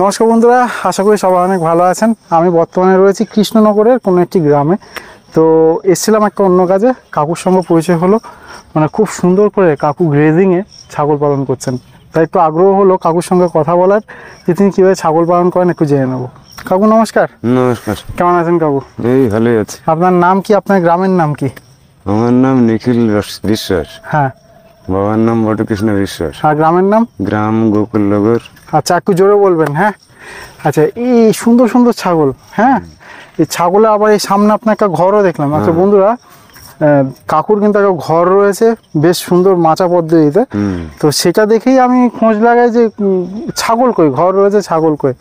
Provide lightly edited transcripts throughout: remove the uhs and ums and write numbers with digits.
নমস্কার বন্ধুরা, আশা করি সবাই অনেক ভালো আছেন। আমি বর্তমানে রয়েছি কৃষ্ণনগরের কোনো একটি গ্রামে। তো এসেছিলাম একটা অন্য কাজে, কাকুর সঙ্গে পরিচয় হলো। মানে খুব সুন্দর করে কাকু গ্রেজিংয়ে ছাগল পালন করছেন, তাই একটু আগ্রহ হলো কাকুর সঙ্গে কথা বলার, যে তিনি কীভাবে ছাগল পালন করেন একটু জেনে নেবো। কাকু নমস্কার। নমস্কার। কেমন আছেন কাকু? এই ভালোই আছে। আপনার নাম কি, আপনার গ্রামের নাম কি? আমার নাম নিখিল বিশ্বাস। হ্যাঁ। বাবার নাম বটকৃষ্ণ বিশ্বাস। আর গ্রামের নাম? গ্রাম গোকুলনগর। আচ্ছা, একটু জোরে বলবেন। হ্যাঁ, আচ্ছা, এই সুন্দর সুন্দর ছাগল। হ্যাঁ, এই ছাগলে আবার এই সামনে আপনার একটা ঘরও দেখলাম। আচ্ছা বন্ধুরা, কাকুর কিন্তু একটা ঘর রয়েছে বেশ সুন্দর মাচা পদ্ধতিতে। তো সেটা দেখেই আমি খোঁজ লাগাই যে ছাগল কই, ঘর রয়েছে ছাগল কই।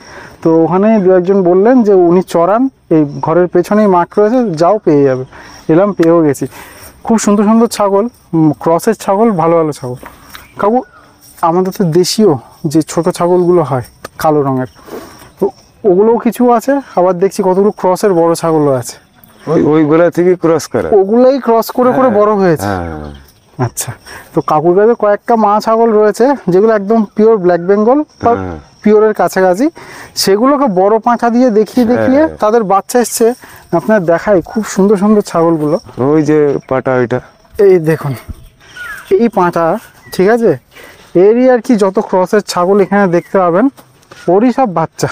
তো ওখানে দু একজন বললেন যে উনি চড়ান, এই ঘরের পেছনেই মাঠ রয়েছে, যাও পেয়ে যাবে। এলাম, পেয়েও গেছি। খুব সুন্দর সুন্দর ছাগল, ক্রসের ছাগল, ভালো ভালো ছাগল। কাকু, আমাদের তো দেশীয় যে ছোট ছাগলগুলো হয় কালো রঙের, তো ওগুলোও কিছু আছে, আবার দেখছি কতগুলো ক্রসের বড় ছাগলও আছে। ওইগুলা থেকে ক্রস করা, ওগুলাই ক্রস করে করে বড় হয়েছে। আচ্ছা, তো কাকুর কাছে কয়েকটা মা ছাগল রয়েছে যেগুলো একদম পিওর ব্ল্যাক বেঙ্গল বা পিওরের কাছাকাছি। সেগুলোকে বড় পাঁঠা দিয়ে দেখিয়ে দেখিয়ে তাদের বাচ্চা এসছে। আপনার দেখাই খুব সুন্দর সুন্দর ছাগলগুলো। ওই যে পাটা, ওইটা এই দেখুন, এই পাঁঠা, ঠিক আছে, এরই আর কি যত ক্রসের ছাগল এখানে দেখতে পাবেন, ওরই সব বাচ্চা।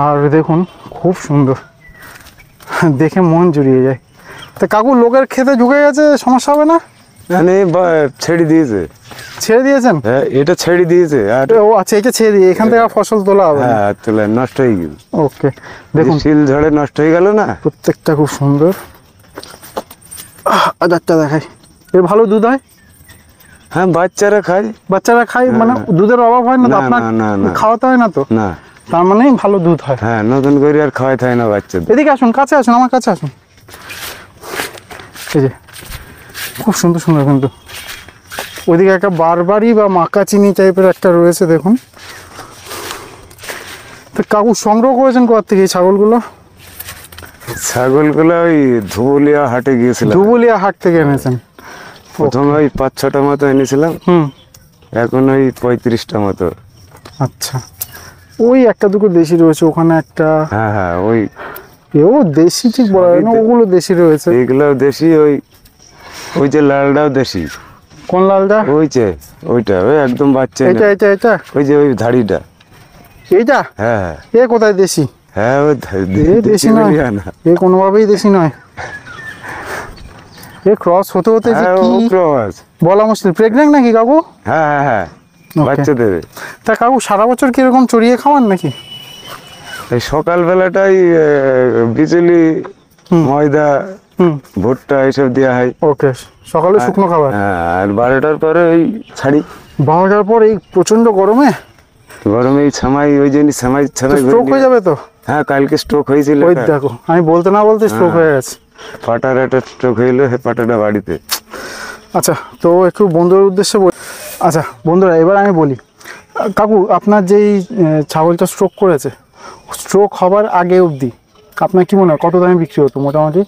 আর দেখুন খুব সুন্দর, দেখে মন জুড়িয়ে যায়। তা কাকু, লোকের খেতে ঢুকে গেছে, সমস্যা হবে না? ছেড়ে দিয়েছে। ছেড়ে দিয়েছেন? হ্যাঁ, এটা ছেড়ে দিয়েছে। আর ও আচ্ছা, এটা ছেড়ে দিয়ে এখান থেকে ফসল তোলা হবে? হ্যাঁ, তোলা নষ্ট হয়ে গেল। ওকে, দেখুন শিল ঝড়ে নষ্ট হয়ে গেল না। প্রত্যেকটা খুব সুন্দর। আদারটা দেখাই, এর ভালো দুধ হয়? হ্যাঁ, বাচ্চারা খায়। বাচ্চারা খায়, মানে দুধের অভাব হয় না তো? আপনার খাওয়াতে হয় না তো? না, তার মানে ভালো দুধ হয়। হ্যাঁ, নতুন করে আর খাওয়াতে হয় না বাচ্চাদের। এদিকে আসুন, কাছে আসুন, আমার কাছে আসুন। এই যে খুব সুন্দর সুন্দর, কিন্তু ওইদিকে একটা বারবারি বা মাকা চিনি টাইপের একটা রয়েছে, দেখুন। তো কাকু সংগ্রহ করেছেন কোথা থেকে এই ছাগলগুলো? ছাগলগুলো ওই ধুবুলিয়া হাটে গিয়েছিলাম। ধুবুলিয়া হাট থেকে এনেছেন? প্রথমে ওই 5-6টা মতো এনেছিলাম, এখন ওই 35টা মতো। আচ্ছা, ওই একটা দুটো দেশি রয়েছে ওখানে একটা। হ্যাঁ হ্যাঁ, ওই ও দেশি ঠিক বলা হয় না, ওগুলো দেশি রয়েছে। এগুলো দেশি। ওই যে লালটাও দেশি। কোন লালটা? ওইটা ওই একদম বাচ্চা। এটা এটা এটা ওই যে ওই ধাড়িটা, এইটা? হ্যাঁ হ্যাঁ। এ কোথায় দেশি? হ্যাঁ, ওই দেশি নয়, এ কোনোভাবেই দেশি নয়। এ ক্রস হতে হতে যে কি বলা মুশকিল। প্রেগন্যান্ট নাকি কাকু? হ্যাঁ হ্যাঁ হ্যাঁ, বাচ্চা দেবে। তা কাকু, সারা বছর কিরকম চড়িয়ে খাওয়ান নাকি? এই সকালবেলাটাই বিচুলি, ময়দা, ভুট্টা এইসব দেওয়া হয়। ওকে, সকালে শুকনো খাবার। হ্যাঁ, আর 12টার পরে ওই ছাড়ি। 12টার পর এই প্রচন্ড গরমে এই ছামাই, ওই জন্য ছামাই স্ট্রোক হয়ে যাবে তো? হ্যাঁ, কালকে স্ট্রোক হয়েছিল। ওই দেখো, আমি বলতে না বলতে স্ট্রোক হয়ে গেছে। পাটার একটা স্ট্রোক হইলো, সে পাটাটা বাড়িতে। আচ্ছা, তো একটু বন্ধুদের উদ্দেশ্যে বলি। আচ্ছা বন্ধুরা, এবার আমি বলি, কাকু আপনার যেই ছাগলটা স্ট্রোক করেছে, স্ট্রোক হবার আগে অবধি আপনার কি মনে হয় কত দামে বিক্রি হতো মোটামুটি?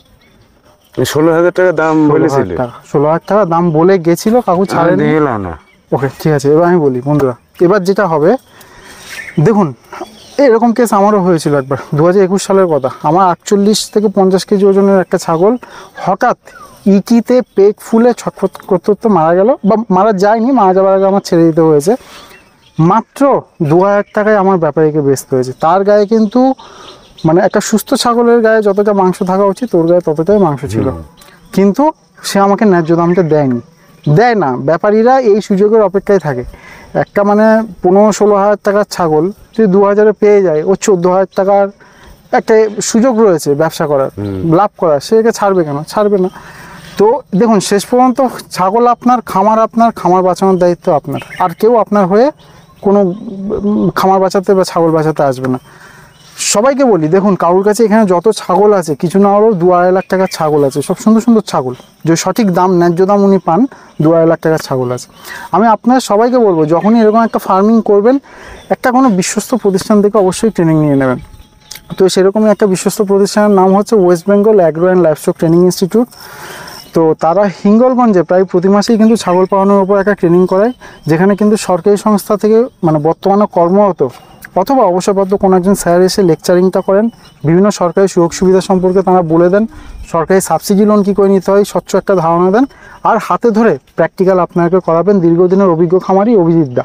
16,000 টাকা দাম বলেছিল। 16,000 টাকা দাম বলে গেছিল, কাকু ছাড়েনি। না। ওকে, ঠিক আছে। এবার আমি বলি বন্ধুরা, এবার যেটা হবে দেখুন, এরকম কেস আমারও হয়েছিল একবার, 2021 সালের কথা। আমার 48 থেকে 50 কেজি ওজনের একটা ছাগল হঠাৎ ইটিতে পেট ফুলে ছটফট করতে করতে মারা গেল, বা মারা যায়নি, মারা যাওয়ার আগে আমার ছেড়ে দিতে হয়েছে। মাত্র 2,000 টাকায় আমার ব্যাপারীকে বেচতে হয়েছে। তার গায়ে কিন্তু, মানে একটা সুস্থ ছাগলের গায়ে যতটা মাংস থাকা উচিত ওর গায়ে ততটাই মাংস ছিল, কিন্তু সে আমাকে ন্যায্য দামটা দেয় না। ব্যাপারীরা এই সুযোগের অপেক্ষায় থাকে। একটা মানে 15-16 হাজার টাকার ছাগল যদি 2,000-এ পেয়ে যায়, ও 14,000 টাকার একটা সুযোগ রয়েছে ব্যবসা করার, লাভ করার, সেটাকে ছাড়বে কেন? ছাড়বে না। তো দেখুন, শেষ পর্যন্ত ছাগল আপনার, খামার বাঁচানোর দায়িত্ব আপনার। আর কেউ আপনার হয়ে কোনো খামার বাঁচাতে বা ছাগল বাঁচাতে আসবে না। সবাইকে বলি, দেখুন কারোর কাছে এখানে যত ছাগল আছে, কিছু না হলেও 2-2.5 লাখ টাকার ছাগল আছে, সব সুন্দর সুন্দর ছাগল, যে সঠিক দাম, ন্যায্য দাম উনি পান, 2-2.5 লাখ টাকার ছাগল আছে। আমি আপনার সবাইকে বলবো, যখনই এরকম একটা ফার্মিং করবেন, একটা কোনো বিশ্বস্ত প্রতিষ্ঠান থেকে অবশ্যই ট্রেনিং নিয়ে নেবেন। তো সেরকমই একটা বিশ্বস্ত প্রতিষ্ঠানের নাম হচ্ছে West Bengal agro and livestock training institute. তো তারা হিঙ্গলগঞ্জে প্রায় প্রতি মাসেই কিন্তু ছাগল পালনের উপর একটা ট্রেনিং করায়, যেখানে কিন্তু সরকারি সংস্থা থেকে, মানে বর্তমানে কর্মরত অথবা অবসরপ্রাপ্ত কোনো একজন স্যার এসে লেকচারিংটা করেন, বিভিন্ন সরকারি সুযোগ সুবিধা সম্পর্কে তারা বলে দেন, সরকারি সাবসিডি লোন কী করে নিতে হয় স্বচ্ছ একটা ধারণা দেন, আর হাতে ধরে প্র্যাকটিক্যাল আপনাকে করাবেন দীর্ঘদিনের অভিজ্ঞ খামারি অভিজিৎ দা।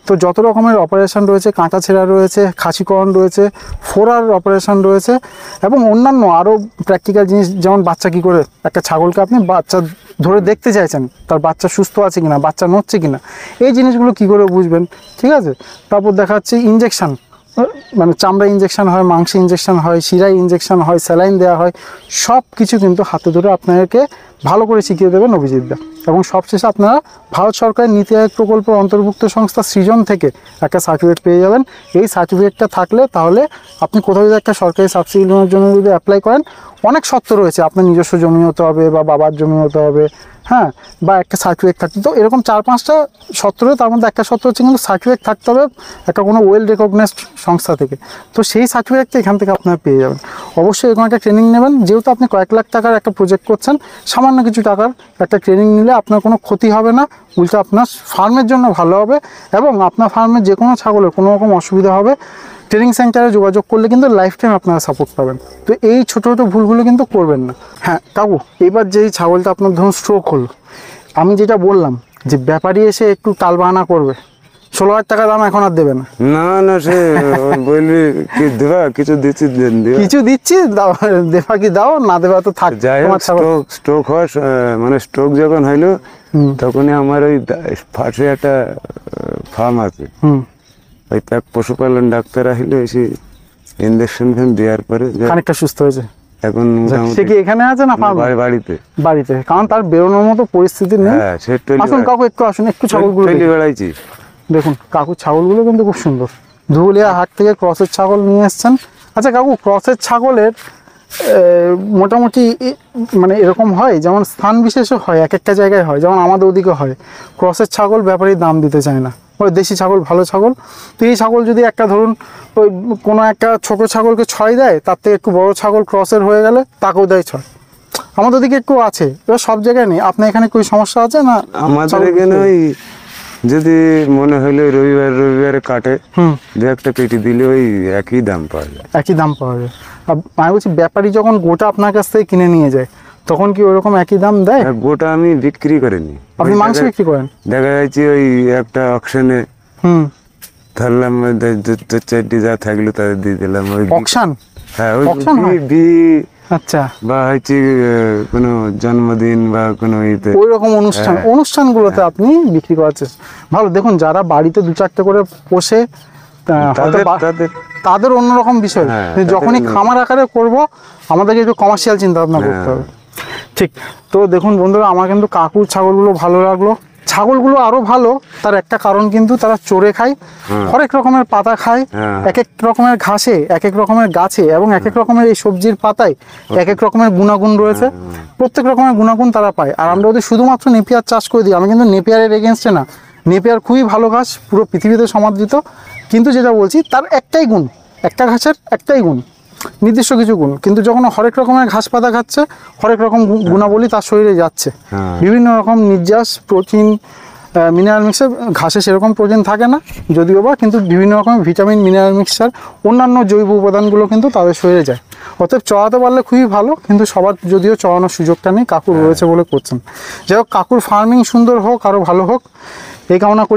তো যত রকমের অপারেশন রয়েছে, কাঁটা ছেঁড়া রয়েছে, খাসিকরণ রয়েছে, ফোরার অপারেশন রয়েছে এবং অন্যান্য আরও প্র্যাকটিক্যাল জিনিস, যেমন বাচ্চা কী করে একটা ছাগলকে আপনি বাচ্চা ধরে দেখতে চাইছেন তার বাচ্চা সুস্থ আছে কিনা, বাচ্চা নড়ছে কিনা, এই জিনিসগুলো কী করে বুঝবেন, ঠিক আছে। তারপর দেখা যাচ্ছে ইঞ্জেকশান, মানে চামড়া ইঞ্জেকশন হয়, মাংস ইঞ্জেকশন হয়, শিরায় ইঞ্জেকশন হয়, স্যালাইন দেওয়া হয়, সব কিছু কিন্তু হাতে ধরে আপনাদেরকে ভালো করে শিখিয়ে দেবেন অভিজিৎদা। এবং সবশেষে আপনারা ভারত সরকারের নীতি আয়োগ প্রকল্পের অন্তর্ভুক্ত সংস্থা সৃজন থেকে একটা সার্টিফিকেট পেয়ে যাবেন। এই সার্টিফিকেটটা থাকলে তাহলে আপনি কোথাও যদি একটা সরকারি সাবসিডি লোনের জন্য যদি অ্যাপ্লাই করেন, অনেক শর্ত রয়েছে, আপনার নিজস্ব জমি হতে হবে বা বাবার জমি হতে হবে, হ্যাঁ, বা একটা সার্টিফিকেট থাকতে, তো এরকম 4-5টা শর্ত রয়েছে। তার মধ্যে একটা শর্ত হচ্ছে কিন্তু সার্টিফিকেট থাকতে হবে একটা কোনো ওয়েল রেকগনাইজড সংস্থা থেকে। তো সেই সার্টিফিকেটটা এখান থেকে আপনারা পেয়ে যাবেন। অবশ্যই এরকম একটা ট্রেনিং নেবেন, যেহেতু আপনি কয়েক লাখ টাকার একটা প্রজেক্ট করছেন, সামান্য কিছু টাকার একটা ট্রেনিং নিলে আপনার কোনো ক্ষতি হবে না, উল্টো আপনার ফার্মের জন্য ভালো হবে এবং আপনার ফার্মের যে কোনো ছাগলের কোনো রকম অসুবিধা হবে, ট্রেনিং সেন্টারে যোগাযোগ করলে কিন্তু লাইফ টাইম আপনারা সাপোর্ট পাবেন। তো এই ছোটো ছোটো ভুলগুলো কিন্তু করবেন না। হ্যাঁ কাকু, এবার যেই ছাগলটা আপনার ধরুন স্ট্রোক হলো, আমি যেটা বললাম যে ব্যাপারী এসে একটু টাল বাহানা করবে, 16,000 টাকা দাম এখন আর দেবে না। না না, সে বলবি কি দেবা, কিছু দিচ্ছি দিবা। কিছু দিচ্ছি, দাও, দেবা কি দাও, না দেবা তো থাক। যাই হোক, স্ট্রোক হওয়ার মানে স্ট্রোক যখন হইলো তখনই আমার ওই পাশে একটা ফার্ম আছে, ওই পশুপালন ডাক্তার আসলে এসে ইঞ্জেকশন দেওয়ার পরে খানিকটা সুস্থ হয়েছে। এখন সে কি এখানে আছে না বাড়িতে? বাড়িতে, কারণ তার বেরোনোর মতো পরিস্থিতি নেই। হ্যাঁ, আসুন কাকু, একটু আসুন, একটু ছাগলগুলো বেড়াইছি। দেখুন কাকুর ছাগলগুলো কিন্তু খুব সুন্দর, ধুলিয়া হাট থেকে ক্রসের ছাগল নিয়ে এসছেন। আচ্ছা কাকু, ক্রসের ছাগলের মোটামুটি মানে এরকম হয়, যেমন স্থান বিশেষে হয়, এক একটা জায়গায় হয়, যেমন আমাদের ওদিকে হয় ক্রসের ছাগল ব্যাপারী দাম দিতে চায় না, ওই দেশি ছাগল ভালো ছাগল। তো এই ছাগল যদি একটা ধরুন ওই কোনো একটা ছোটো ছাগলকে 6 দেয়, তার থেকে একটু বড় ছাগল ক্রসের হয়ে গেলে তাকেও দেয় 6। আমাদের ওদিকে একটু আছে, এবার সব জায়গায় নেই। আপনার এখানে কোনো সমস্যা আছে না? আমাদের এখানে ওই যদি মনে হইলে রবিবারে কাটে, দু একটা পেটি দিলে ওই একই দাম পাওয়া যায়। একই দাম পাওয়া যায়। আমি বলছি ব্যাপারী যখন গোটা আপনার কাছ থেকে কিনে নিয়ে যায়, তখন কি ওরকম একই দাম দেয়? গোটা আমি বিক্রি করিনি। আপনি মাংস বিক্রি করেন? দেখা যাচ্ছে ওই একটা অকশনে ধরলাম, 2-4টি যা থাকলো তাদের দিয়ে দিলাম। ওই অকশন? হ্যাঁ, ওই আচ্ছা, বা হচ্ছে কোনো জন্মদিন বা কোনো ইতে ওই রকম অনুষ্ঠানগুলোতে আপনি বিক্রি করার চেষ্টা। ভালো, দেখুন যারা বাড়িতে 2-4টে করে পোষে তাদের অন্যরকম বিষয়, যখনই খামার আকারে করব আমাদেরকে একটু কমার্শিয়াল চিন্তা ভাবনা করতে হবে। ঠিক। তো দেখুন বন্ধুরা, আমার কিন্তু কাকুর ছাগলগুলো ভালো লাগলো। ছাগলগুলো আরো ভালো, তার একটা কারণ কিন্তু তারা চড়ে খায়, হরেক রকমের পাতা খায়, এক এক রকমের ঘাসে, এক এক রকমের গাছে এবং এক এক রকমের এই সবজির পাতায় এক এক রকমের গুণাগুণ রয়েছে। প্রত্যেক রকমের গুণাগুণ তারা পায়। আর আমরা ওদের শুধুমাত্র নেপিয়ার চাষ করে দিই। আমি কিন্তু নেপিয়ারের এগেনস্টে না, নেপিয়ার খুবই ভালো ঘাস, পুরো পৃথিবীতে সমাদৃত। কিন্তু যেটা বলছি, তার একটাই গুণ, একটা ঘাসের একটাই গুণ, নির্দিষ্ট কিছু গুণ। কিন্তু যখন হরেক রকমের ঘাস পাতা খাচ্ছে, হরেক রকম গুণাবলী তার শরীরে যাচ্ছে, বিভিন্ন রকম নির্যাস, প্রোটিন, মিনারেল মিক্সার। ঘাসে সেরকম প্রোটিন থাকে না যদিও বা, কিন্তু বিভিন্ন রকমের ভিটামিন, মিনারেল মিক্সার, অন্যান্য জৈব উপাদানগুলো কিন্তু তাদের শরীরে যায়। অতএব চড়াতে পারলে খুবই ভালো, কিন্তু সবার যদিও চড়ানোর সুযোগটা নেই, কাকুর রয়েছে বলে করছেন। যাই হোক, কাকুর ফার্মিং সুন্দর হোক, আরও ভালো হোক এই কামনা করি।